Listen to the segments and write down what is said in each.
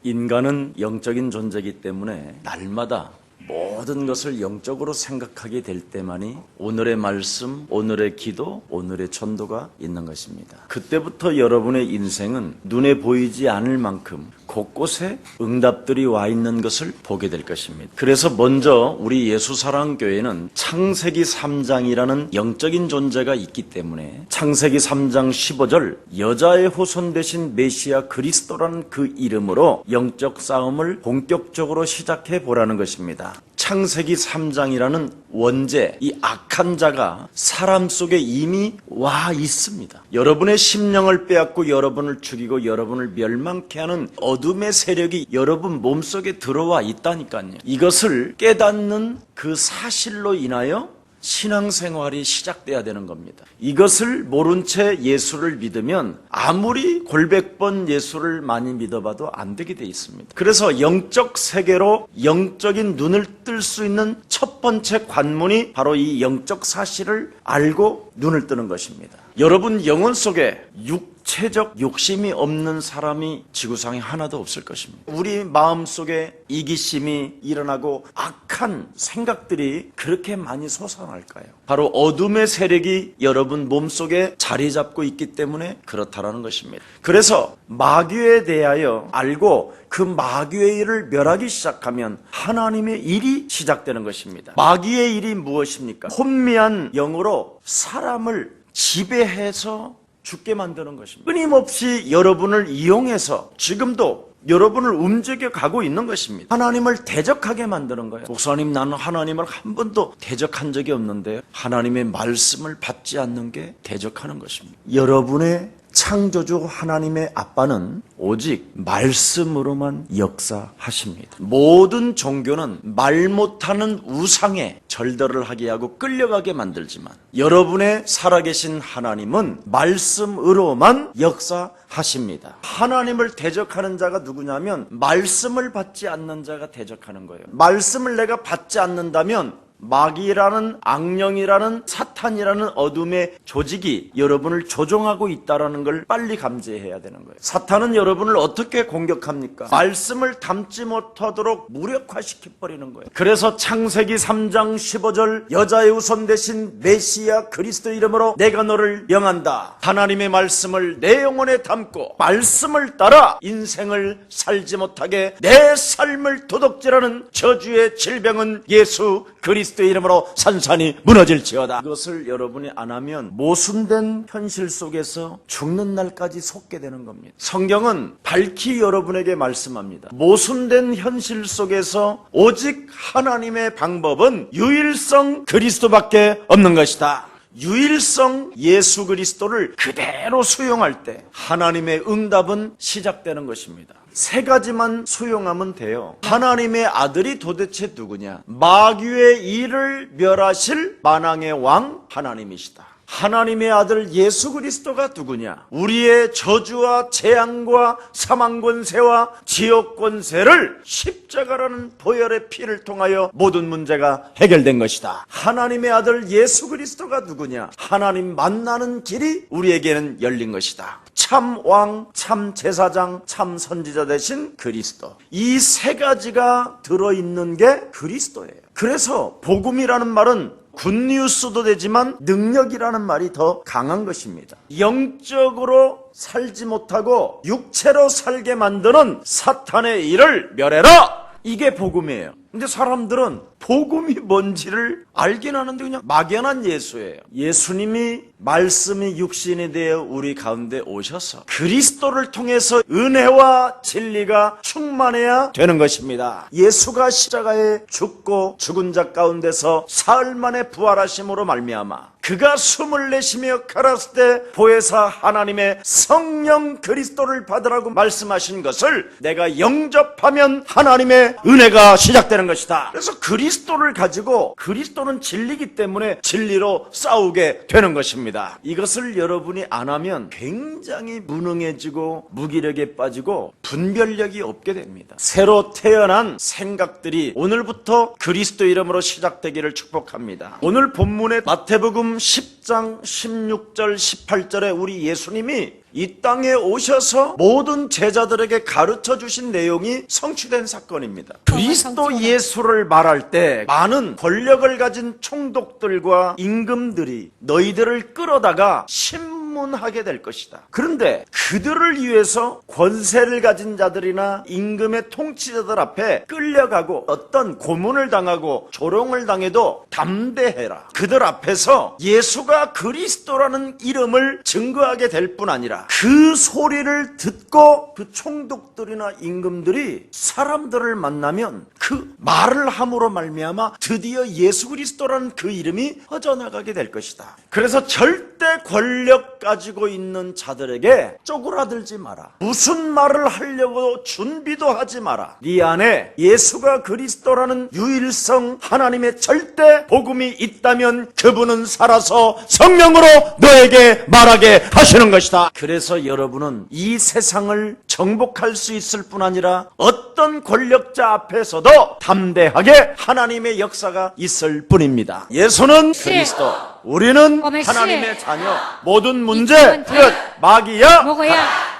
인간은 영적인 존재이기 때문에 날마다 모든 것을 영적으로 생각하게 될 때만이 오늘의 말씀, 오늘의 기도, 오늘의 전도가 있는 것입니다. 그때부터 여러분의 인생은 눈에 보이지 않을 만큼 곳곳에 응답들이 와 있는 것을 보게 될 것입니다. 그래서 먼저 우리 예수사랑교회는 창세기 3장이라는 영적인 존재가 있기 때문에 창세기 3장 15절 여자의 후손 되신 메시아 그리스도라는 그 이름으로 영적 싸움을 본격적으로 시작해 보라는 것입니다. 창세기 3장이라는 원죄, 이 악한 자가 사람 속에 이미 와 있습니다. 여러분의 심령을 빼앗고 여러분을 죽이고 여러분을 멸망케 하는 어둠의 세력이 여러분 몸속에 들어와 있다니까요. 이것을 깨닫는 그 사실로 인하여 신앙생활이 시작돼야 되는 겁니다. 이것을 모른 채 예수를 믿으면 아무리 골백번 예수를 많이 믿어봐도 안 되게 돼 있습니다. 그래서 영적 세계로 영적인 눈을 뜰 수 있는 첫 번째 관문이 바로 이 영적 사실을 알고 눈을 뜨는 것입니다. 여러분 영혼 속에 육체적 욕심이 없는 사람이 지구상에 하나도 없을 것입니다. 우리 마음속에 이기심이 일어나고 악한 생각들이 그렇게 많이 솟아날까요? 바로 어둠의 세력이 여러분 몸속에 자리 잡고 있기 때문에 그렇다라는 것입니다. 그래서 마귀에 대하여 알고 그 마귀의 일을 멸하기 시작하면 하나님의 일이 시작되는 것입니다. 마귀의 일이 무엇입니까? 혼미한 영으로 사람을 지배해서 죽게 만드는 것입니다. 끊임없이 여러분을 이용해서 지금도 여러분을 움직여 가고 있는 것입니다. 하나님을 대적하게 만드는 거예요. 목사님, 나는 하나님을 한 번도 대적한 적이 없는데요. 하나님의 말씀을 받지 않는 게 대적하는 것입니다. 여러분의 창조주 하나님의 아빠는 오직 말씀으로만 역사하십니다. 모든 종교는 말 못하는 우상에 절더를 하게 하고 끌려가게 만들지만 여러분의 살아계신 하나님은 말씀으로만 역사하십니다. 하나님을 대적하는 자가 누구냐면 말씀을 받지 않는 자가 대적하는 거예요. 말씀을 내가 받지 않는다면 마귀라는 악령이라는 사탄이라는 어둠의 조직이 여러분을 조종하고 있다는 걸 빨리 감지해야 되는 거예요. 사탄은 여러분을 어떻게 공격합니까? 말씀을 담지 못하도록 무력화시켜버리는 거예요. 그래서 창세기 3장 15절 여자의 후손 되신 메시아 그리스도 이름으로 내가 너를 명한다. 하나님의 말씀을 내 영혼에 담고 말씀을 따라 인생을 살지 못하게 내 삶을 도둑질하는 저주의 질병은 예수 그리스도의 이름으로 산산이 무너질지어다. 이것을 여러분이 안 하면 모순된 현실 속에서 죽는 날까지 속게 되는 겁니다. 성경은 밝히 여러분에게 말씀합니다. 모순된 현실 속에서 오직 하나님의 방법은 유일성 그리스도밖에 없는 것이다. 유일성 예수 그리스도를 그대로 수용할 때 하나님의 응답은 시작되는 것입니다. 세 가지만 수용하면 돼요. 하나님의 아들이 도대체 누구냐? 마귀의 일을 멸하실 만왕의 왕 하나님이시다. 하나님의 아들 예수 그리스도가 누구냐? 우리의 저주와 재앙과 사망 권세와 지옥 권세를 십자가라는 보혈의 피를 통하여 모든 문제가 해결된 것이다. 하나님의 아들 예수 그리스도가 누구냐? 하나님 만나는 길이 우리에게는 열린 것이다. 참 왕, 참 제사장, 참 선지자 되신 그리스도. 이 세 가지가 들어있는 게 그리스도예요. 그래서 복음이라는 말은 굿뉴스도 되지만 능력이라는 말이 더 강한 것입니다. 영적으로 살지 못하고 육체로 살게 만드는 사탄의 일을 멸해라! 이게 복음이에요. 근데 사람들은 복음이 뭔지를 알긴 하는데 그냥 막연한 예수예요. 예수님이 말씀이 육신이 되어 우리 가운데 오셔서 그리스도를 통해서 은혜와 진리가 충만해야 되는 것입니다. 예수가 십자가에 죽고 죽은 자 가운데서 사흘 만에 부활하심으로 말미암아 그가 숨을 내쉬며 가라사대 때 보혜사 하나님의 성령 그리스도를 받으라고 말씀하신 것을 내가 영접하면 하나님의 은혜가 시작되는 것이다. 그래서 그리스도를 가지고 그리스도는 진리이기 때문에 진리로 싸우게 되는 것입니다. 이것을 여러분이 안 하면 굉장히 무능해지고 무기력에 빠지고 분별력이 없게 됩니다. 새로 태어난 생각들이 오늘부터 그리스도 이름으로 시작되기를 축복합니다. 오늘 본문의 마태복음 10장 16절 18절에 우리 예수님이 이 땅에 오셔서 모든 제자들에게 가르쳐 주신 내용이 성취된 사건입니다. 그리스도 예수를 말할 때 많은 권력을 가진 총독들과 임금들이 너희들을 끌어다가 신문하게 될 것이다. 그런데 그들을 위해서 권세를 가진 자들이나 임금의 통치자들 앞에 끌려가고 어떤 고문을 당하고 조롱을 당해도 담대해라. 그들 앞에서 예수가 그리스도라는 이름을 증거하게 될 뿐 아니라 그 소리를 듣고 그 총독들이나 임금들이 사람들을 만나면 그 말을 함으로 말미암아 드디어 예수 그리스도라는 그 이름이 퍼져나가게 될 것이다. 그래서 절대 권력 가지고 있는 자들에게 쪼그라들지 마라. 무슨 말을 하려고 준비도 하지 마라. 네 안에 예수가 그리스도라는 유일성 하나님의 절대 복음이 있다면 그분은 살아서 성령으로 너에게 말하게 하시는 것이다. 그래서 여러분은 이 세상을 정복할 수 있을 뿐 아니라 어떤 권력자 앞에서도 담대하게 하나님의 역사가 있을 뿐입니다. 예수는 그리스도, 우리는 하나님의 자녀, 모든 문제 끝, 마귀야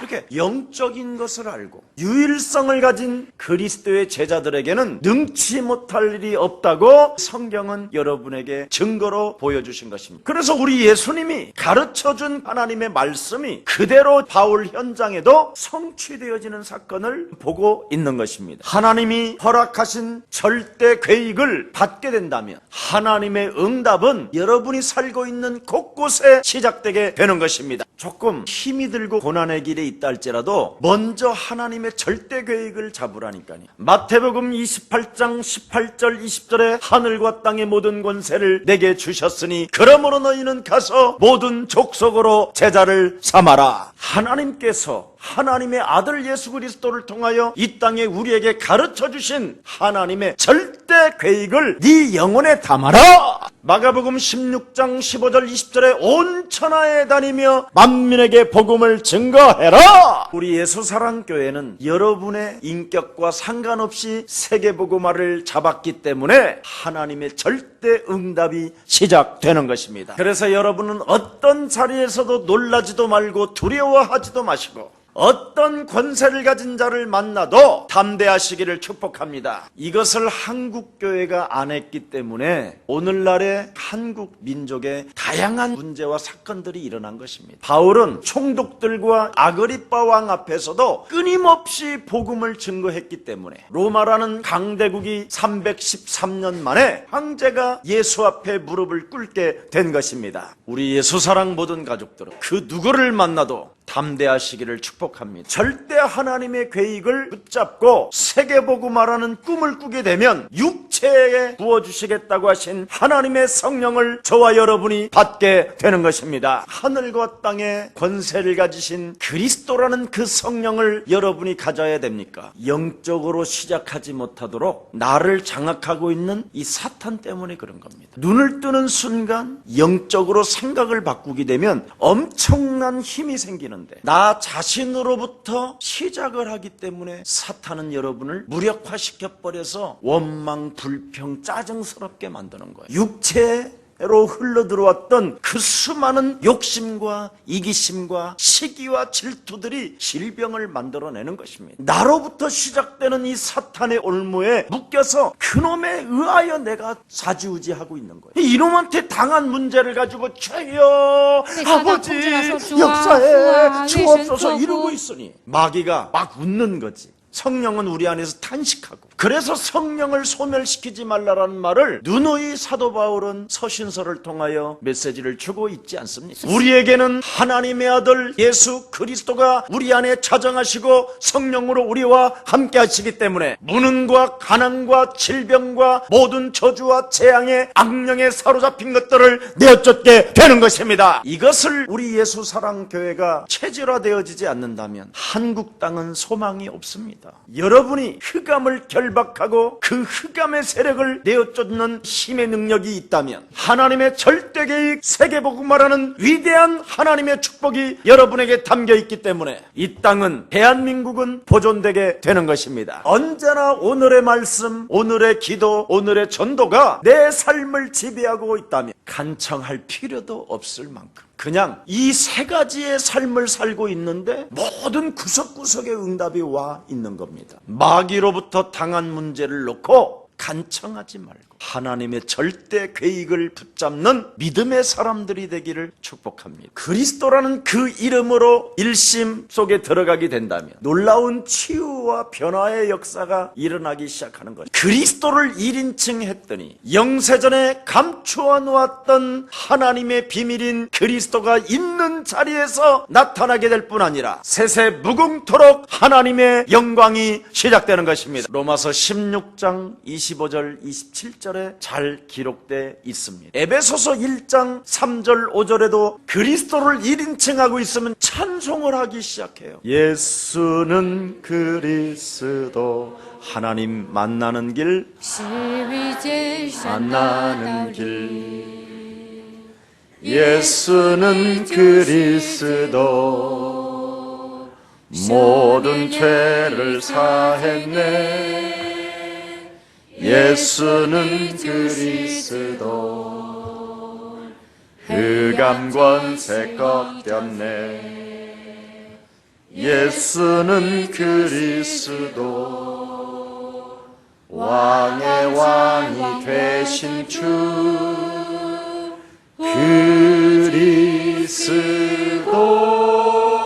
이렇게 영적인 것을 알고 유일성을 가진 그리스도의 제자들에게는 능치 못할 일이 없다고 성경은 여러분에게 증거로 보여주신 것입니다. 그래서 우리 예수님이 가르쳐준 하나님의 말씀이 그대로 바울 현장에도 성취되어지는 사건을 보고 있는 것입니다. 하나님이 허락하신 절대 계획을 받게 된다면 하나님의 응답은 여러분이 살고 있는 곳곳에 시작되게 되는 것입니다. 조금 힘이 들고 고난의 길에 있다 할지라도 먼저 하나님의 절대 계획을 잡으라니까요. 마태복음 28장 18절 20절에 하늘과 땅의 모든 권세를 내게 주셨으니 그러므로 너희는 가서 모든 족속으로 제자를 삼아라. 하나님께서 하나님의 아들 예수 그리스도를 통하여 이 땅에 우리에게 가르쳐 주신 하나님의 절대 계획을 네 영혼에 담아라. 마가복음 16장 15절 20절에 온 천하에 다니며 만민에게 복음을 증거해라. 우리 예수사랑교회는 여러분의 인격과 상관없이 세계복음화를 잡았기 때문에 하나님의 절대 응답이 시작되는 것입니다. 그래서 여러분은 어떤 자리에서도 놀라지도 말고 두려워하지도 마시고 어떤 권세를 가진 자를 만나도 담대하시기를 축복합니다. 이것을 한국교회가 안 했기 때문에 오늘날의 한국 민족의 다양한 문제와 사건들이 일어난 것입니다. 바울은 총독들과 아그리빠 왕 앞에서도 끊임없이 복음을 증거했기 때문에 로마라는 강대국이 313년 만에 황제가 예수 앞에 무릎을 꿇게 된 것입니다. 우리 예수사랑 모든 가족들은 그 누구를 만나도 담대하시기를 축복합니다. 절대 하나님의 계획을 붙잡고 세계복음화라는 꿈을 꾸게 되면 육체에 부어주시겠다고 하신 하나님의 성령을 저와 여러분이 받게 되는 것입니다. 하늘과 땅의 권세를 가지신 그리스도라는 그 성령을 여러분이 가져야 됩니까? 영적으로 시작하지 못하도록 나를 장악하고 있는 이 사탄 때문에 그런 겁니다. 눈을 뜨는 순간 영적으로 생각을 바꾸게 되면 엄청난 힘이 생기는 나 자신으로부터 시작을 하기 때문에 사탄은 여러분을 무력화시켜버려서 원망, 불평, 짜증스럽게 만드는 거예요. 육체로 흘러들어왔던 그 수많은 욕심과 이기심과 시기와 질투들이 질병을 만들어내는 것입니다. 나로부터 시작되는 이 사탄의 올무에 묶여서 그놈에 의하여 내가 사지우지하고 있는 거예요. 이놈한테 당한 문제를 가지고 주여 아버지 역사에 주옵소서 이러고 있으니 마귀가 막 웃는 거지. 성령은 우리 안에서 탄식하고, 그래서 성령을 소멸시키지 말라라는 말을 누누이 사도 바울은 서신서를 통하여 메시지를 주고 있지 않습니까? 우리에게는 하나님의 아들 예수 그리스도가 우리 안에 자정하시고 성령으로 우리와 함께 하시기 때문에 무능과 가난과 질병과 모든 저주와 재앙의 악령에 사로잡힌 것들을 내어쫓게 되는 것입니다. 이것을 우리 예수사랑교회가 체질화되어지지 않는다면 한국 땅은 소망이 없습니다. 여러분이 흑암을 결박하고 그 흑암의 세력을 내어쫓는 힘의 능력이 있다면 하나님의 절대계획 세계복음화라는 위대한 하나님의 축복이 여러분에게 담겨있기 때문에 이 땅은, 대한민국은 보존되게 되는 것입니다. 언제나 오늘의 말씀, 오늘의 기도, 오늘의 전도가 내 삶을 지배하고 있다면 간청할 필요도 없을 만큼 그냥 이 세 가지의 삶을 살고 있는데 모든 구석구석에 응답이 와 있는 겁니다. 마귀로부터 당한 문제를 놓고 간청하지 말고 하나님의 절대 계획을 붙잡는 믿음의 사람들이 되기를 축복합니다. 그리스도라는 그 이름으로 일심 속에 들어가게 된다면 놀라운 치유와 변화의 역사가 일어나기 시작하는 것입니다. 그리스도를 1인칭 했더니 영세전에 감추어 놓았던 하나님의 비밀인 그리스도가 있는 자리에서 나타나게 될 뿐 아니라 세세 무궁토록 하나님의 영광이 시작되는 것입니다. 로마서 16장 25절 27절에 잘 기록되어 있습니다. 에베소서 1장 3절 5절에도 그리스도를 1인칭하고 있으면 찬송을 하기 시작해요. 예수는 그리스도 하나님 만나는 길 만나는 길 예수는 그리스도 모든 죄를 사했네 예수는 그리스도 흑암권세 꺾였네 예수는 그리스도 왕의 왕이 되신 주 그리스도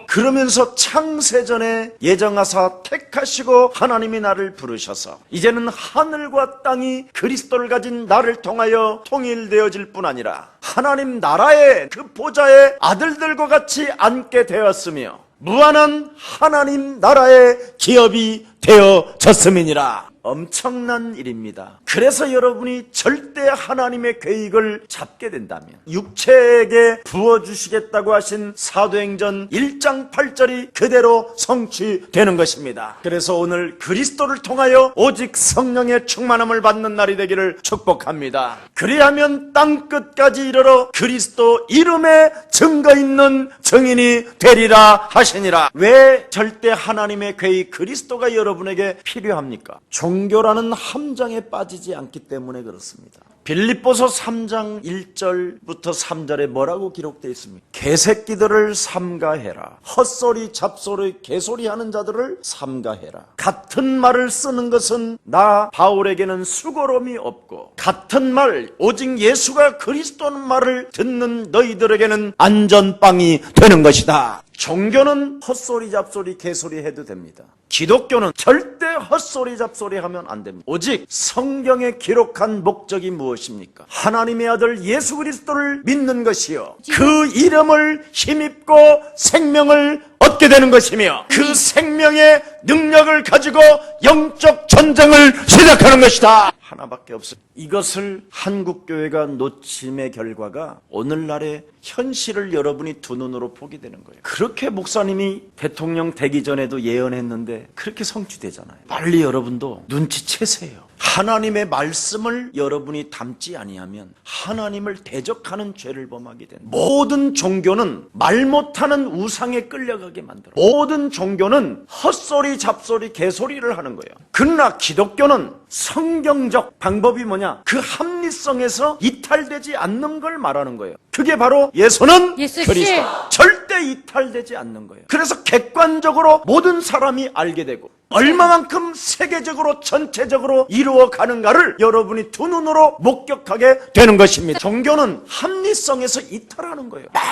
그러면서 창세전에 예정하사 택하시고 하나님이 나를 부르셔서 이제는 하늘과 땅이 그리스도를 가진 나를 통하여 통일되어질 뿐 아니라 하나님 나라의 그 보좌의 아들들과 같이 앉게 되었으며 무한한 하나님 나라의 기업이 되어졌음이니라. 엄청난 일입니다. 그래서 여러분이 절대 하나님의 계획을 잡게 된다면 육체에게 부어주시겠다고 하신 사도행전 1장 8절이 그대로 성취되는 것입니다. 그래서 오늘 그리스도를 통하여 오직 성령의 충만함을 받는 날이 되기를 축복합니다. 그리하면 땅끝까지 이르러 그리스도 이름에 증거 있는 증인이 되리라 하시니라. 왜 절대 하나님의 계획 그리스도가 여러분에게 필요합니까? 종교라는 함정에 빠지지 않기 때문에 그렇습니다. 빌립보서 3장 1절부터 3절에 뭐라고 기록되어 있습니까? 개새끼들을 삼가해라. 헛소리 잡소리 개소리하는 자들을 삼가해라. 같은 말을 쓰는 것은 나 바울에게는 수고로움이 없고 같은 말 오직 예수가 그리스도는 말을 듣는 너희들에게는 안전빵이 되는 것이다. 종교는 헛소리 잡소리 개소리 해도 됩니다. 기독교는 절대 헛소리 잡소리 하면 안 됩니다. 오직 성경에 기록한 목적이 무엇입니까? 하나님의 아들 예수 그리스도를 믿는 것이요 그 이름을 힘입고 생명을 얻게 되는 것이며 그 생명의 능력을 가지고 영적 전쟁을 시작하는 것이다. 하나밖에 없습니다. 이것을 한국교회가 놓침의 결과가 오늘날의 현실을 여러분이 두 눈으로 보게 되는 거예요. 그렇게 목사님이 대통령 되기 전에도 예언했는데 그렇게 성취되잖아요. 빨리 여러분도 눈치채세요. 하나님의 말씀을 여러분이 담지 아니하면 하나님을 대적하는 죄를 범하게 된다. 모든 종교는 말 못하는 우상에 끌려가게 만들어요. 모든 종교는 헛소리 잡소리 개소리를 하는 거예요. 그러나 기독교는 성경적 방법이 뭐냐? 그 합리성에서 이탈되지 않는 걸 말하는 거예요. 그게 바로 예수는 그리스도. 절대 이탈되지 않는 거예요. 그래서 객관적으로 모든 사람이 알게 되고 얼마만큼 세계적으로 전체적으로 이루어가는가를 여러분이 두 눈으로 목격하게 되는 것입니다. 종교는 합리성에서 이탈하는 거예요. 막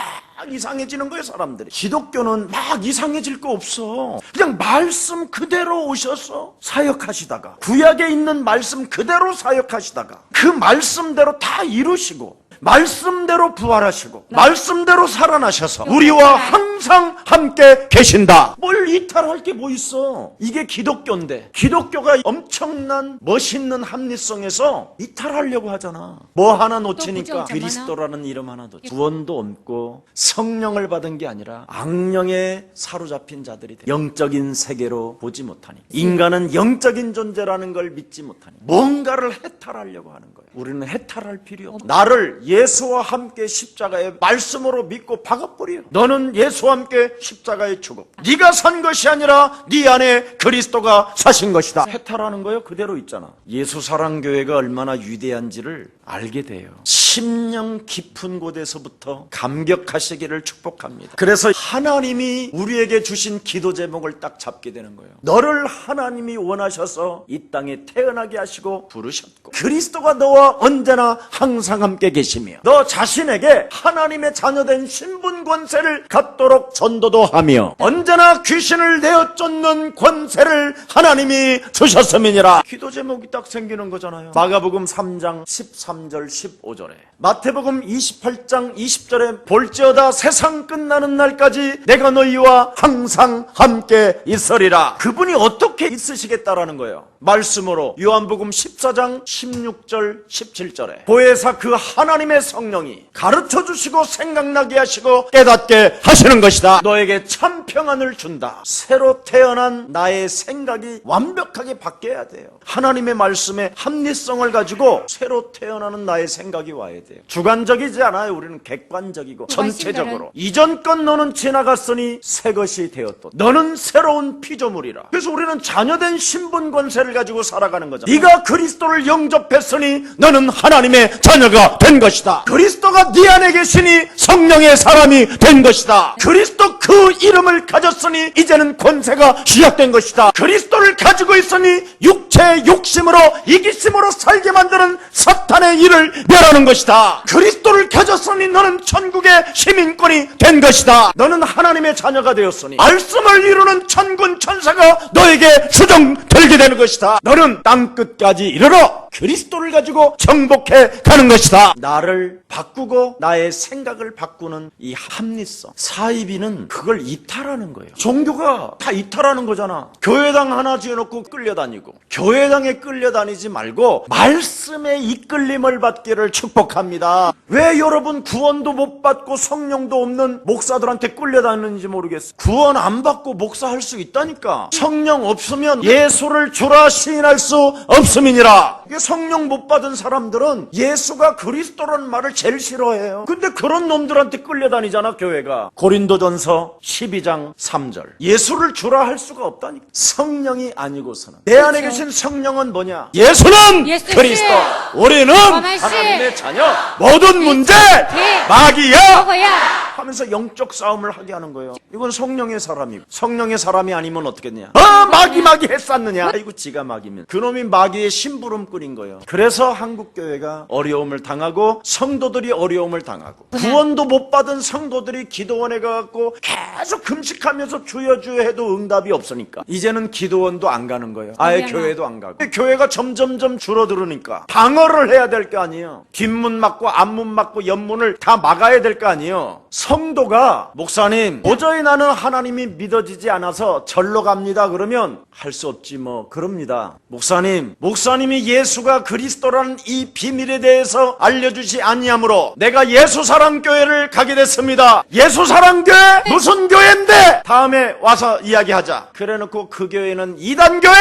이상해지는 거예요, 사람들이. 기독교는 막 이상해질 거 없어. 그냥 말씀 그대로 오셔서 사역하시다가 구약에 있는 말씀 그대로 사역하시다가 그 말씀대로 다 이루시고 말씀대로 부활하시고 말씀대로 살아나셔서 우리와 항상 함께 계신다. 뭘 이탈할 게 뭐 있어. 이게 기독교인데 기독교가 엄청난 멋있는 합리성에서 이탈하려고 하잖아. 뭐 하나 놓치니까 그리스도라는 이름 하나 놓치. 구원도 없고 성령을 받은 게 아니라 악령에 사로잡힌 자들이 돼. 영적인 세계로 보지 못하니 인간은 영적인 존재라는 걸 믿지 못하니 뭔가를 해탈하려고 하는 거예요. 우리는 해탈할 필요 없어. 나를 예수와 함께 십자가에 말씀으로 믿고 박아버려. 너는 예수와 함께 십자가에 죽어. 네가 산 것이 아니라 네 안에 그리스도가 사신 것이다. 해탈하는 거요 그대로 있잖아. 예수사랑교회가 얼마나 위대한지를 알게 돼요. 심령 깊은 곳에서부터 감격하시기를 축복합니다. 그래서 하나님이 우리에게 주신 기도 제목을 딱 잡게 되는 거예요. 너를 하나님이 원하셔서 이 땅에 태어나게 하시고 부르셨고, 그리스도가 너와 언제나 항상 함께 계시며, 너 자신에게 하나님의 자녀된 신분 권세를 갖도록 전도도 하며, 언제나 귀신을 내어 쫓는 권세를 하나님이 주셨음이니라. 기도 제목이 딱 생기는 거잖아요. 마가복음 3장 13절 15절에, 마태복음 28장 20절에 볼지어다 세상 끝나는 날까지 내가 너희와 항상 함께 있으리라. 그분이 어떻게 있으시겠다라는 거예요. 말씀으로 요한복음 14장 16절 17절에 보혜사 그 하나님의 성령이 가르쳐 주시고 생각나게 하시고 깨닫게 하시는 것이다. 너에게 참 평안을 준다. 새로 태어난 나의 생각이 완벽하게 바뀌어야 돼요. 하나님의 말씀의 합리성을 가지고 새로 태어나는 나의 생각이 와야 돼요. 주관적이지 않아요. 우리는 객관적이고 전체적으로. 이전 것 너는 지나갔으니 새 것이 되었다. 너는 새로운 피조물이라. 그래서 우리는 자녀된 신분 권세를 가지고 살아가는 거잖아. 네가 그리스도를 영접했으니 너는 하나님의 자녀가 된 것이다. 그리스도가 네 안에 계시니 성령의 사람이 된 것이다. 그리스도 그 이름을 가졌으니 이제는 권세가 시작된 것이다. 그리스도를 가지고 있으니 육체의 욕심으로 이기심으로 살게 만드는 사탄의 일을 멸하는 것이다. 그리스도를 가졌으니 너는 천국의 시민권이 된 것이다. 너는 하나님의 자녀가 되었으니 말씀을 이루는 천군 천사가 너에게 수정되게 되는 것이다. 너는 땅끝까지 이르러 그리스도를 가지고 정복해 가는 것이다. 나를 바꾸고 나의 생각을 바꾸는 이 합리성, 사이비는 그걸 이탈하는 거예요. 종교가 다 이탈하는 거잖아. 교회당 하나 지어놓고 끌려다니고, 교회당에 끌려다니지 말고 말씀의 이끌림을 받기를 축복합니다. 왜 여러분 구원도 못 받고 성령도 없는 목사들한테 끌려다니는지 모르겠어요. 구원 안 받고 목사할 수 있다니까. 성령 없으면 예수를 주라 시인할 수 없음이니라. 성령 못 받은 사람들은 예수가 그리스도라는 말을 제일 싫어해요. 근데 그런 놈들한테 끌려다니잖아, 교회가. 고린도전서 12장 3절. 예수를 주라 할 수가 없다니까. 성령이 아니고서는. 내 안에 계신 성령은 뭐냐? 예수는 그리스도. 우리는 하나님의 자녀. 모든 문제 마귀야 하면서 영적 싸움을 하게 하는 거예요. 이건 성령의 사람이고, 성령의 사람이 아니면 어떻겠냐? 마귀 했었느냐? 아이고 지가 마귀면. 그놈이 마귀의 심부름꾼인 거예요. 그래서 한국교회가 어려움을 당하고 성도들이 어려움을 당하고, 구원도 못 받은 성도들이 기도원에 가갖고 계속 금식하면서 주여 주여 해도 응답이 없으니까 이제는 기도원도 안 가는 거예요. 아예 교회도 안 가고. 교회가 점점점 줄어들으니까 방어를 해야 될 거 아니에요. 뒷문 막고 앞문 막고 옆문을 다 막아야 될 거 아니에요. 성도가 목사님 도저히 나는 하나님이 믿어지지 않아서 절로 갑니다 그러면 할 수 없지 뭐 그럽니다. 목사님이 예수가 그리스도라는 이 비밀에 대해서 알려주지 아니하므로 내가 예수사랑교회를 가게 됐습니다. 예수사랑교회 무슨 교회인데 다음에 와서 이야기하자. 그래놓고 그 교회는 이단교회.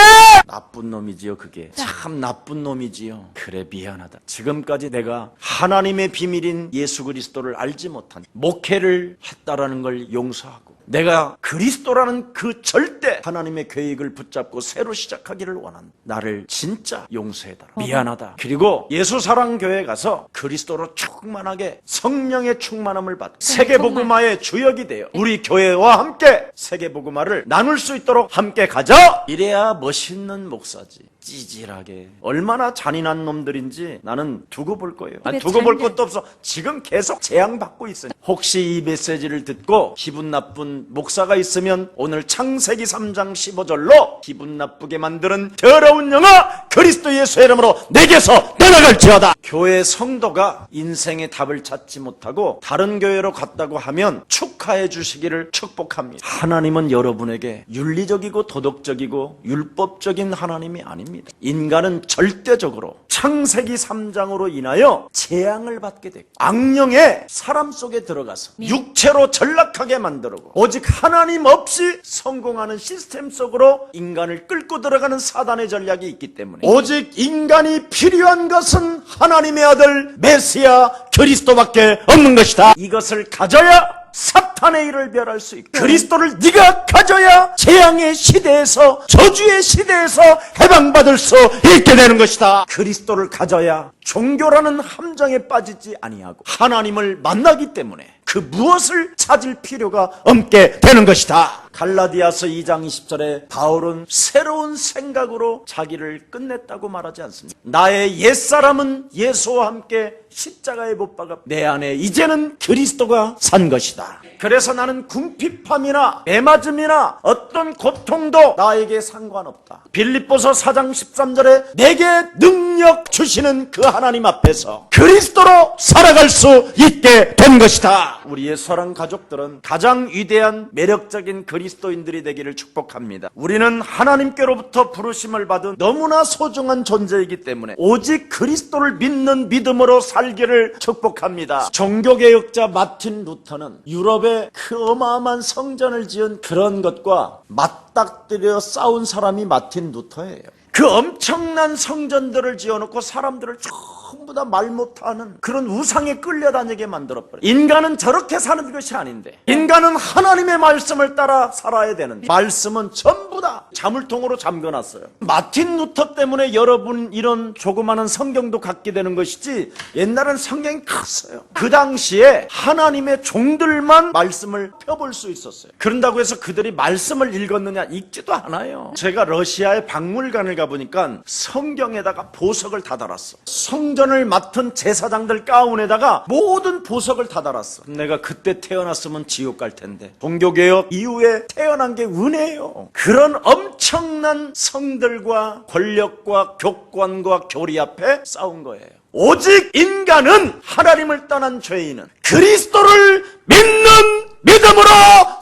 나쁜 놈이지요. 그게 참 나쁜 놈이지요. 그래 미안하다. 지금까지 내가 하나님의 비밀인 예수 그리스도를 알지 못한 목회를 했다라는 걸 용서하고, 내가 그리스도라는 그 절대 하나님의 계획을 붙잡고 새로 시작하기를 원한다. 나를 진짜 용서해달라. 미안하다. 그리고 예수사랑교회 가서 그리스도로 충만하게 성령의 충만함을 받고 세계복음화의 주역이 되어 우리 교회와 함께 세계복음화를 나눌 수 있도록 함께 가자. 이래야 멋있는 목사지. 찌질하게 얼마나 잔인한 놈들인지 나는 두고 볼 거예요. 두고 볼 것도 없어. 지금 계속 재앙받고 있어요. 혹시 이 메시지를 듣고 기분 나쁜 목사가 있으면 오늘 창세기 3장 15절로 기분 나쁘게 만드는 더러운 영아 그리스도 예수의 이름으로 내게서 떠나갈지어다. 교회 성도가 인생의 답을 찾지 못하고 다른 교회로 갔다고 하면 축하해 주시기를 축복합니다. 하나님은 여러분에게 윤리적이고 도덕적이고 율법적인 하나님이 아닙니다. 인간은 절대적으로 창세기 3장으로 인하여 재앙을 받게 되고 악령의 사람 속에 들어가서 육체로 전락하게 만들고 오직 하나님 없이 성공하는 시스템 속으로 인간을 끌고 들어가는 사단의 전략이 있기 때문에 오직 인간이 필요한 것은 하나님의 아들 메시아 그리스도밖에 없는 것이다. 이것을 가져야 사탄의 일을 멸할 수 있고, 그리스도를 네가 가져야 재앙의 시대에서, 저주의 시대에서 해방받을 수 있게 되는 것이다. 그리스도를 가져야 종교라는 함정에 빠지지 아니하고 하나님을 만나기 때문에 그 무엇을 찾을 필요가 없게 되는 것이다. 갈라디아서 2장 20절에 바울은 새로운 생각으로 자기를 끝냈다고 말하지 않습니다. 나의 옛사람은 예수와 함께 십자가에 못 박아 내 안에 이제는 그리스도가 산 것이다. 그래서 나는 궁핍함이나 매맞음이나 어떤 고통도 나에게 상관없다. 빌립보서 4장 13절에 내게 능력 주시는 그 하나님 앞에서 그리스도로 살아갈 수 있게 된 것이다. 우리의 사랑 가족들은 가장 위대한 매력적인 그리스도인들이 되기를 축복합니다. 우리는 하나님께로부터 부르심을 받은 너무나 소중한 존재이기 때문에 오직 그리스도를 믿는 믿음으로 살기를 축복합니다. 종교개혁자 마틴 루터는 유럽에 그 어마어마한 성전을 지은 그런 것과 맞닥뜨려 싸운 사람이 마틴 루터예요. 그 엄청난 성전들을 지어놓고 사람들을 전부 다 말 못하는 그런 우상에 끌려다니게 만들어버려요. 인간은 저렇게 사는 것이 아닌데, 인간은 하나님의 말씀을 따라 살아야 되는데 말씀은 전부 다 자물통으로 잠겨놨어요. 마틴 루터 때문에 여러분 이런 조그마한 성경도 갖게 되는 것이지, 옛날엔 성경이 컸어요. 그 당시에 하나님의 종들만 말씀을 펴볼 수 있었어요. 그런다고 해서 그들이 말씀을 읽었느냐? 읽지도 않아요. 제가 러시아의 박물관을 가보니까 성경에다가 보석을 다 달았어. 성전을 맡은 제사장들 가운에다가 모든 보석을 다 달았어. 내가 그때 태어났으면 지옥 갈 텐데, 종교개혁 이후에 태어난 게 은혜예요. 그런 엄청난 성들과 권력과 교권과 교리 앞에 싸운 거예요. 오직 인간은, 하나님을 떠난 죄인은 그리스도를 믿는 믿음으로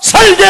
살게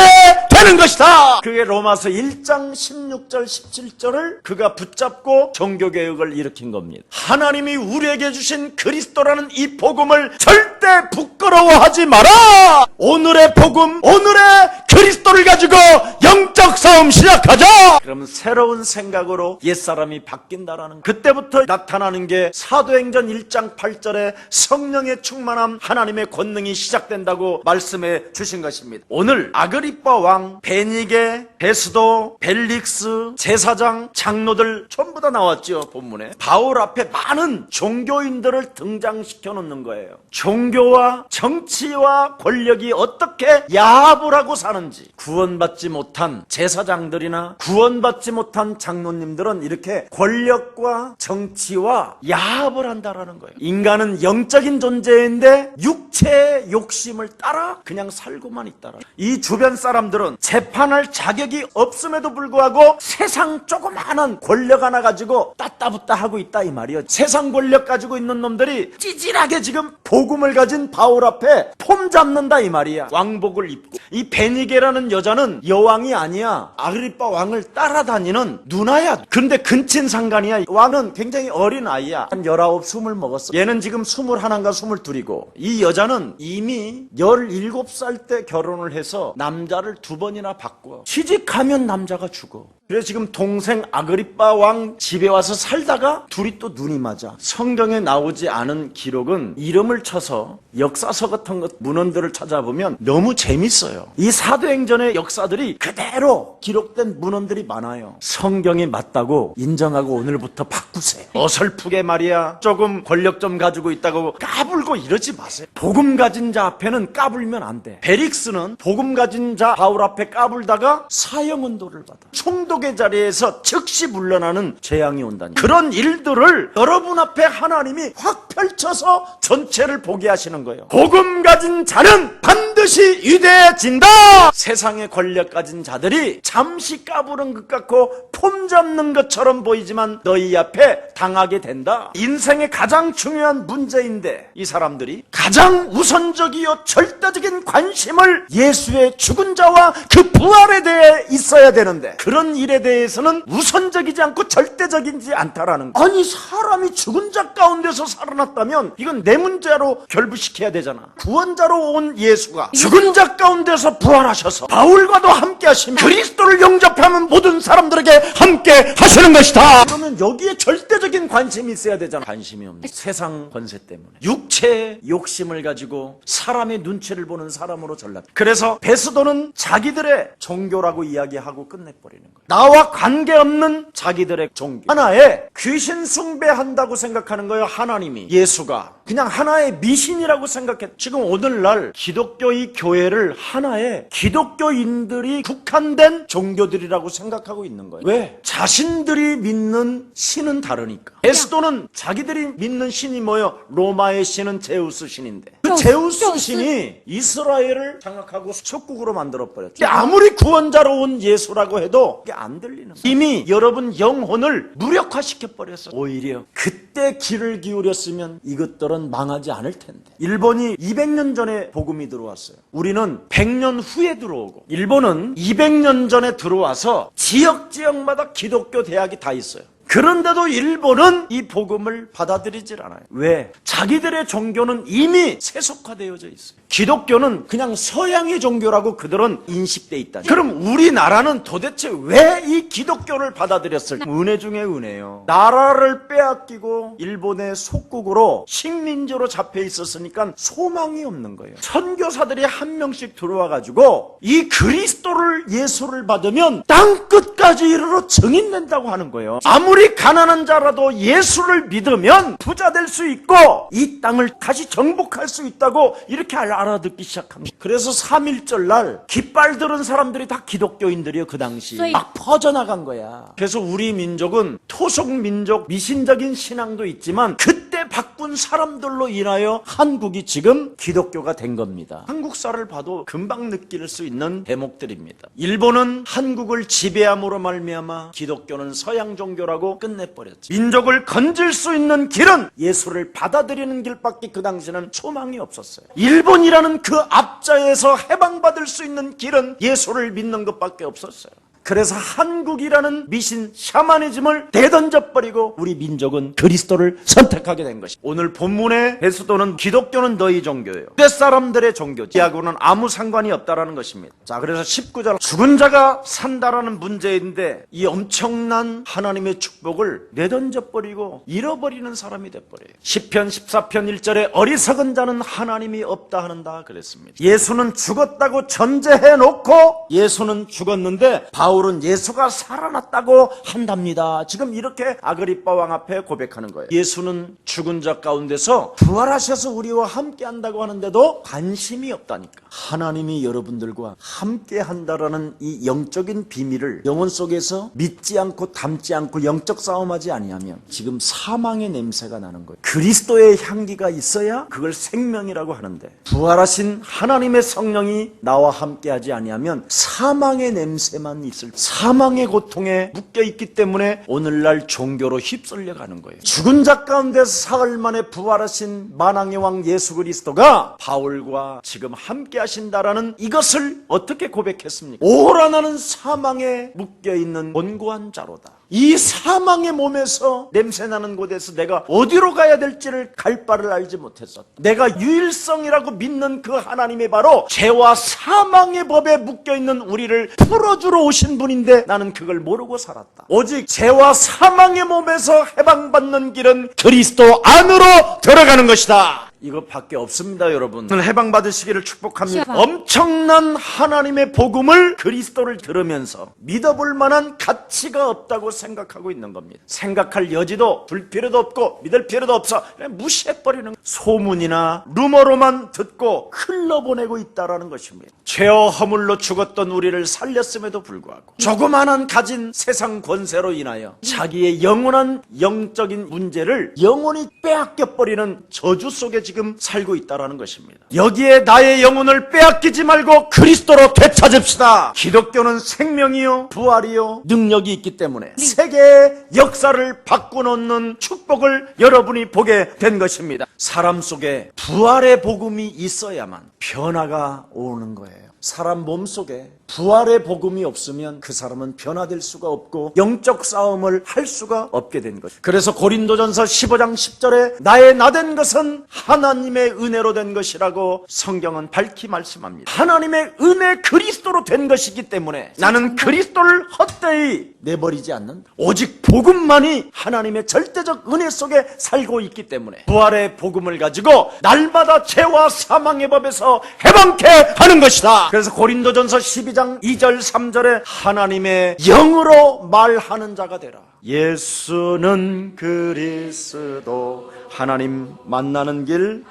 되는 것이다. 그게 로마서 1장 16절 17절을 그가 붙잡고 종교개혁을 일으킨 겁니다. 하나님이 우리에게 주신 그리스도라는 이 복음을 절대 부끄러워하지 마라. 오늘의 복음, 오늘의 그리스도를 가지고 영적 싸움 시작하자. 그러면 새로운 생각으로 옛사람이 바뀐다라는, 그때부터 나타나는 게 사도행전 1장 8절에 성령의 충만함, 하나님의 권능이 시작된다고 말씀해 주신 것입니다. 오늘 아그리빠 왕, 베니게, 베스도, 벨릭스, 제사장, 장로들 전부 다 나왔죠. 본문에 바울 앞에 많은 종교인들을 등장시켜 놓는 거예요. 종교와 정치와 권력이 어떻게 야합을 하고 사는지, 구원받지 못한 제사장들이나 구원받지 못한 장로님들은 이렇게 권력과 정치와 야합을 한다라는 거예요. 인간은 영적인 존재인데 육체의 욕심을 따라 그냥 살고만 있다라. 이 주변 사람들은 재판할 자격이 없음에도 불구하고 세상 조그마한 권력 하나 가지고 따따붙다 하고 있다 이 말이에요. 세상 권력 가지고 있는 놈들이 찌질하게 지금 복음을 가진 바울 앞에 폼 잡는다 이 말이야. 왕복을 입고. 이 베니게라는 여자는 여왕이 아니야. 아그리빠 왕을 따라다니는 누나야. 근데 근친상간이야. 왕은 굉장히 어린 아이야. 한 19, 20을 먹었어. 얘는 지금 21인가 22이고 이 여자는 이미 17살 때 결혼을 해서 남자를 2번이나 바꿔. 시집가면 남자가 죽어. 그래서 지금 동생 아그리빠 왕 집에 와서 살다가 둘이 또 눈이 맞아. 성경에 나오지 않은 기록은 이름을 쳐서 역사서 같은 것 문헌들을 찾아보면 너무 재밌어요. 이 사도행전의 역사들이 그대로 기록된 문헌들이 많아요. 성경이 맞다고 인정하고 오늘부터 바꾸세요. 어설프게 말이야 조금 권력 좀 가지고 있다고 까불고 이러지 마세요. 복음 가진 자 앞에는 까불면 안 돼. 베릭스는 복음 가진 자 바울 앞에 까불다가 사형운동을 받아. 총독의 자리에서 즉시 물러나는 재앙이 온다니. 그런 일들을 여러분 앞에 하나님이 확 펼쳐서 전체를 보게 하시는 거예요. 복음 가진 자는 반드시 위대해진다. 세상의 권력 가진 자들이 잠시 까부는 것 같고 폼 잡는 것처럼 보이지만 너희 앞에 당하게 된다. 인생의 가장 중요한 문제인데 이 사람들이 가장 우선적이요 절대적인 관심을 예수의 죽은 자와 그 부활에 대해 있어야 되는데 그런 일에 대해서는 우선적이지 않고 절대적이지 않다라는 거. 아니 사람이 죽은 자 가운데서 살아났다면 이건 내 문제로 결부시켜야 되잖아. 구원자로 온 예수가 죽은 자 가운데서 부활하셔서 바울과도 함께 하시며 그리스도를 영접하면 모든 사람들에게 함께 하시는 것이다. 그러면 여기에 절대적인 관심이 있어야 되잖아. 관심이 없는 세상 권세 때문에 육체의 욕심을 가지고 사람의 눈치를 보는 사람으로 전락. 그래서 베스도는 자기들의 종교라고 이야기하고 끝내버리는 거예요. 나와 관계없는 자기들의 종교, 하나의 귀신 숭배한다고 생각하는 거예요. 하나님이, 예수가 그냥 하나의 미신이라고 생각해. 지금 오늘날 기독교의 교회를 하나의 기독교인들이 국한된 종교들이라고 생각하고 있는 거예요. 왜? 자신들이 믿는 신은 다르니까. 베스도는 자기들이 믿는 신이 뭐예요? 로마의 신은 제우스 신인데, 그 제우스 신이 이스라엘을 장악하고 속국으로 만들어버렸죠. 아무리 구원자로 온 예수라고 해도 이게 안 들리는 거예요. 이미 여러분 영혼을 무력화시켜버렸어. 오히려 그때 귀를 기울였으면 이것들은 망하지 않을 텐데. 일본이 200년 전에 복음이 들어왔어요. 우리는 100년 후에 들어오고, 일본은 200년 전에 들어와서 지역마다 기독교 대학이 다 있어요. 그런데도 일본은 이 복음을 받아들이질 않아요. 왜? 자기들의 종교는 이미 세속화되어져 있어요. 기독교는 그냥 서양의 종교라고 그들은 인식돼 있다. 그럼 우리나라는 도대체 왜 이 기독교를 받아들였을까? 은혜 중에 은혜요. 나라를 빼앗기고 일본의 속국으로 식민지로 잡혀 있었으니까 소망이 없는 거예요. 선교사들이 한 명씩 들어와가지고 이 그리스도를, 예수를 받으면 땅 끝까지 이르러 증인된다고 하는 거예요. 아무리 가난한 자라도 예수를 믿으면 부자 될 수 있고 이 땅을 다시 정복할 수 있다고 이렇게 알아듣기 시작합니다. 그래서 3.1절 날 깃발 들은 사람들이 다 기독교인들이에요. 그 당시 막 퍼져나간 거야. 그래서 우리 민족은 토속 민족, 미신적인 신앙도 있지만 그때 바꾼 사람들로 인하여 한국이 지금 기독교가 된 겁니다. 한국사를 봐도 금방 느낄 수 있는 대목들입니다. 일본은 한국을 지배함으로 말미암아 기독교는 서양 종교라고 끝내버렸지. 민족을 건질 수 있는 길은 예수를 받아들이는 길밖에 그 당시는 소망이 없었어요. 일본이라는 그 앞자에서 해방받을 수 있는 길은 예수를 믿는 것밖에 없었어요. 그래서 한국이라는 미신 샤머니즘을 내던져버리고 우리 민족은 그리스도를 선택하게 된 것이. 오늘 본문의 베스도는 기독교는 너희 종교예요. 옛사람들의 종교지. 하고는 아무 상관이 없다라는 것입니다. 자, 그래서 19절 죽은 자가 산다라는 문제인데 이 엄청난 하나님의 축복을 내던져버리고 잃어버리는 사람이 돼버려요. 시편 14편 1절에 어리석은 자는 하나님이 없다 하는다 그랬습니다. 예수는 죽었다고 전제해놓고 예수는 죽었는데 바울은 예수가 살아났다고 한답니다. 지금 이렇게 아그리빠 왕 앞에 고백하는 거예요. 예수는 죽은 자 가운데서 부활하셔서 우리와 함께 한다고 하는데도 관심이 없다니까. 하나님이 여러분들과 함께 한다라는 이 영적인 비밀을 영혼 속에서 믿지 않고 담지 않고 영적 싸움하지 아니하면 지금 사망의 냄새가 나는 거예요. 그리스도의 향기가 있어야 그걸 생명이라고 하는데, 부활하신 하나님의 성령이 나와 함께하지 아니하면 사망의 냄새만 있을, 사망의 고통에 묶여있기 때문에 오늘날 종교로 휩쓸려가는 거예요. 죽은 자 가운데서 사흘 만에 부활하신 만왕의 왕 예수 그리스도가 바울과 지금 함께 하신다라는 이것을 어떻게 고백했습니까? 오라 나는 사망에 묶여있는 곤고한 자로다. 이 사망의 몸에서 냄새나는 곳에서 내가 어디로 가야 될지를 갈 바를 알지 못했었다. 내가 유일성이라고 믿는 그 하나님이 바로 죄와 사망의 법에 묶여있는 우리를 풀어주러 오신 분인데 나는 그걸 모르고 살았다. 오직 죄와 사망의 몸에서 해방받는 길은 그리스도 안으로 들어가는 것이다. 이것밖에 없습니다. 여러분, 해방받으시기를 축복합니다. 엄청난 하나님의 복음을, 그리스도를 들으면서 믿어볼 만한 가치가 없다고 생각하고 있는 겁니다. 생각할 여지도 둘 필요도 없고 믿을 필요도 없어 그냥 무시해버리는, 소문이나 루머로만 듣고 흘러보내고 있다는 것입니다. 죄와 허물로 죽었던 우리를 살렸음에도 불구하고 조그마한 가진 세상 권세로 인하여 자기의 영원한 영적인 문제를 영원히 빼앗겨버리는 저주 속에 지금 살고 있다는 것입니다. 여기에 나의 영혼을 빼앗기지 말고 그리스도로 되찾읍시다. 기독교는 생명이요 부활이요 능력이 있기 때문에 세계의 역사를 바꿔놓는 축복을 여러분이 보게 된 것입니다. 사람 속에 부활의 복음이 있어야만 변화가 오는 거예요. 사람 몸속에 부활의 복음이 없으면 그 사람은 변화될 수가 없고 영적 싸움을 할 수가 없게 된 것이죠. 그래서 고린도전서 15장 10절에 나의 나된 것은 하나님의 은혜로 된 것이라고 성경은 밝히 말씀합니다. 하나님의 은혜 그리스도로 된 것이기 때문에 나는 그리스도를 헛되이 내버리지 않는다. 오직 복음만이 하나님의 절대적 은혜 속에 살고 있기 때문에 부활의 복음을 가지고 날마다 죄와 사망의 법에서 해방케 하는 것이다. 그래서 고린도전서 12장 2절 3절에 하나님의 영으로 말하는 자가 되라. 예수는 그리스도 하나님 만나는 길.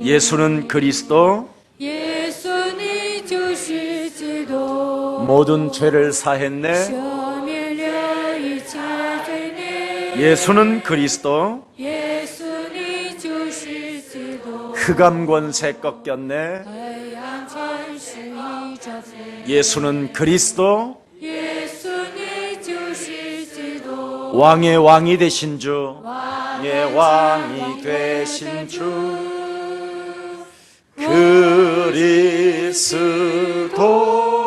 예수는 그리스도 모든 죄를 사했네. 예수는 그리스도 흑암 권세 꺾였네. 예수는 그리스도 왕의 왕이 되신 주, 왕의 왕이 되신 주 그리스도.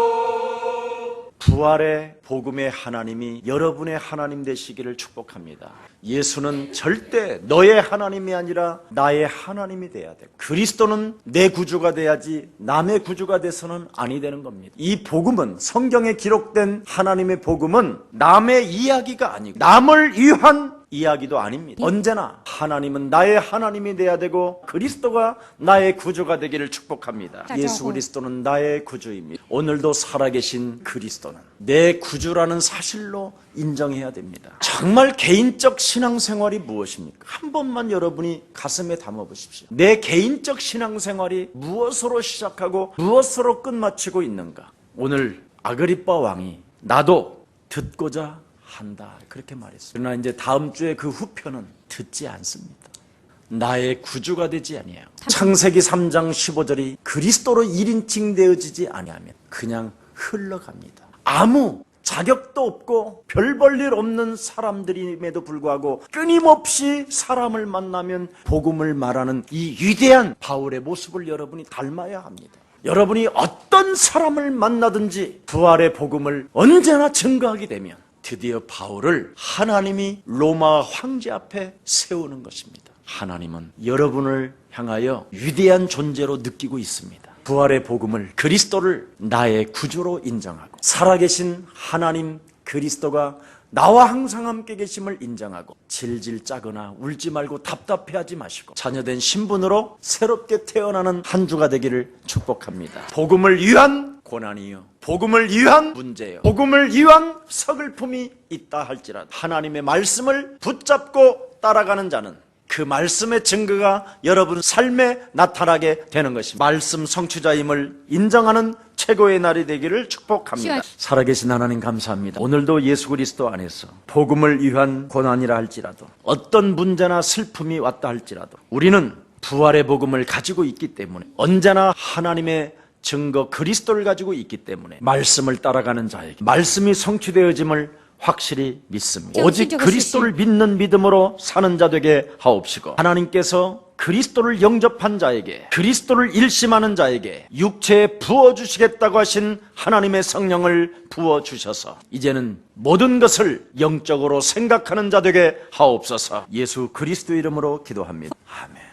부활의 복음의 하나님이 여러분의 하나님 되시기를 축복합니다. 예수는 절대 너의 하나님이 아니라 나의 하나님이 돼야 되고, 그리스도는 내 구주가 돼야지 남의 구주가 돼서는 아니 되는 겁니다. 이 복음은, 성경에 기록된 하나님의 복음은 남의 이야기가 아니고 남을 위한 이야기도 아닙니다. 언제나 하나님은 나의 하나님이 돼야 되고 그리스도가 나의 구주가 되기를 축복합니다. 예수 그리스도는 나의 구주입니다. 오늘도 살아계신 그리스도는 내 구주라는 사실로 인정해야 됩니다. 정말 개인적 신앙생활이 무엇입니까? 한 번만 여러분이 가슴에 담아보십시오. 내 개인적 신앙생활이 무엇으로 시작하고 무엇으로 끝마치고 있는가? 오늘 아그리빠 왕이 나도 듣고자 한다 그렇게 말했어요. 그러나 이제 다음 주에 그 후편은 듣지 않습니다. 나의 구주가 되지 아니해요. 창세기 3장 15절이 그리스도로 1인칭 되어지지 아니하면 그냥 흘러갑니다. 아무 자격도 없고 별 볼 일 없는 사람들임에도 불구하고 끊임없이 사람을 만나면 복음을 말하는 이 위대한 바울의 모습을 여러분이 닮아야 합니다. 여러분이 어떤 사람을 만나든지 부활의 복음을 언제나 증거하게 되면 드디어 바울을 하나님이 로마 황제 앞에 세우는 것입니다. 하나님은 여러분을 향하여 위대한 존재로 느끼고 있습니다. 부활의 복음을, 그리스도를 나의 구주로 인정하고 살아계신 하나님 그리스도가 나와 항상 함께 계심을 인정하고 질질 짜거나 울지 말고 답답해하지 마시고 자녀된 신분으로 새롭게 태어나는 한 주가 되기를 축복합니다. 복음을 위한 고난이요, 복음을 위한 문제요, 복음을 위한 서글픔이 있다 할지라도 하나님의 말씀을 붙잡고 따라가는 자는 그 말씀의 증거가 여러분 삶에 나타나게 되는 것입니다. 말씀 성취자임을 인정하는 최고의 날이 되기를 축복합니다. 살아계신 하나님 감사합니다. 오늘도 예수 그리스도 안에서 복음을 위한 고난이라 할지라도 어떤 문제나 슬픔이 왔다 할지라도 우리는 부활의 복음을 가지고 있기 때문에 언제나 하나님의 증거 그리스도를 가지고 있기 때문에 말씀을 따라가는 자에게 말씀이 성취되어짐을 확실히 믿습니다. 오직 그리스도를 믿는 믿음으로 사는 자 되게 하옵시고 하나님께서 그리스도를 영접한 자에게, 그리스도를 일심하는 자에게 육체에 부어주시겠다고 하신 하나님의 성령을 부어주셔서 이제는 모든 것을 영적으로 생각하는 자 되게 하옵소서. 예수 그리스도 이름으로 기도합니다. 아멘.